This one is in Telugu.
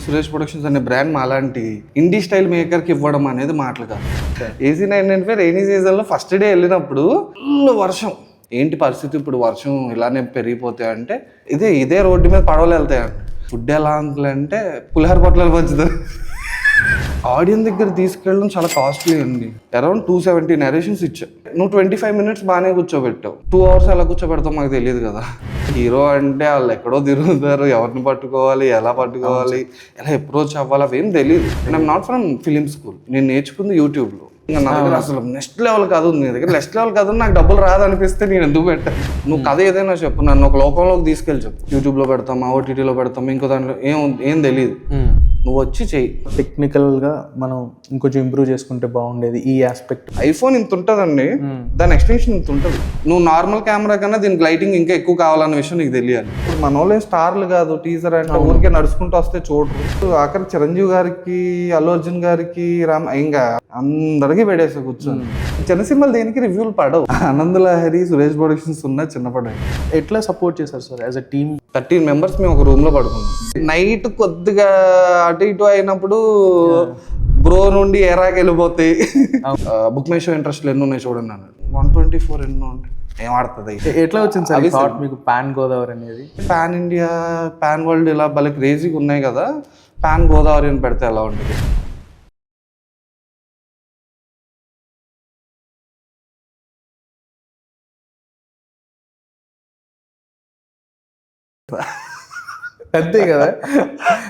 సురేష్ ప్రొడక్షన్స్ అనే బ్రాండ్ మాలాంటి ఇండీ స్టైల్ మేకర్కి ఇవ్వడం అనేది మాటలు కాదు. AC-995 రైనీ సీజన్లో ఫస్ట్ డే వెళ్ళినప్పుడు ఫుల్ వర్షం. ఏంటి పరిస్థితి, ఇప్పుడు వర్షం ఇలానే పెరిగిపోతాయి అంటే ఇదే రోడ్డు మీద పడవలు వెళ్తాయంట. ఫుడ్ ఎలా అంటే పులిహోర పొట్లాలు పంచుతారు. ఆడియన్స్ దగ్గర తీసుకెళ్ళడం చాలా కాస్ట్లీ అండి. అరౌండ్ 270 నరేషన్స్ ఇచ్చా. నువ్వు 25 మినిట్స్ బాగానే కూర్చోబెట్టావు, 2 అవర్స్ ఎలా కూర్చోబెడతావు మాకు తెలియదు కదా. హీరో అంటే వాళ్ళు ఎక్కడో తిరుగుతారు, ఎవరిని పట్టుకోవాలి, ఎలా పట్టుకోవాలి, ఎలా అప్రోచ్ అవ్వాలి, అవేం తెలియదు. And I'm not from film school. నేను నేర్చుకుంది యూట్యూబ్లో. ఇంకా నా దగ్గర అసలు నెక్స్ట్ లెవెల్ కథ ఉంది. నీ దగ్గర నెక్స్ట్ లెవెల్ కథ నాకు డబ్బులు రాదనిపిస్తే నేను ఎందుకు పెట్టాను? నువ్వు కథ ఏదైనా చెప్పు, నన్ను ఒక లోకంలోకి తీసుకెళ్ళి చెప్పు. యూట్యూబ్లో పెడతాం, OTTలో పెడతాం, ఇంకో దాంట్లో ఏం తెలియదు. నువ్వు వచ్చి చెయ్యి. టెక్నికల్గా మనం ఇంకొంచెం ఇంప్రూవ్ చేసుకుంటే బాగుండేది ఈ ఆస్పెక్ట్. ఐఫోన్ ఇంత ఉంటుందండి, దాని ఎక్స్టెన్షన్ ఇంత ఉంటుంది. నువ్వు నార్మల్ కెమెరా కన్నా దీనికి లైటింగ్ ఇంకా ఎక్కువ కావాలన్న విషయం నీకు తెలియాలి. ఇప్పుడు మన వాళ్ళే స్టార్లు కాదు, టీజర్ అంటే ఊరికే నడుచుకుంటూ వస్తే చూడరు. ఆఖరి చిరంజీవి గారికి, అల్లు అర్జున్ గారికి, ఇంకా అందరికీ పెడేసా కూర్చొని. చిన్న సినిమాలు దేనికి రివ్యూలు పడవు. ఆనందలహరి, సురేష్ ప్రొడక్షన్స్ ఉన్న చిన్నపడే. ఎట్లా సపోర్ట్ చేశారు sir as a team? 13 members మేము ఒక రూమ్ లో పడుకున్నాం. నైట్ కొద్దిగా అటు ఇటు అయినప్పుడు బ్రో నుండి ఎరాకి వెళ్ళిపోతాయి. బుక్ మై షో ఇంట్రెస్ట్ ఎన్ని ఉన్నాయి చూడండి అన్నాడు. 124 ఎన్నో ఉంటాయి. ఏం ఆడుతుంది? ఎట్లా వచ్చింది సార్ థాట్ మీకు పాన్ గోదావరి అనేది? పాన్ ఇండియా, పాన్ వరల్డ్ ఇలా భలే క్రేజీగా ఉన్నాయి కదా, పాన్ గోదావరి అని పెడితే ఎలా ఉంటుంది? అంతే కదా.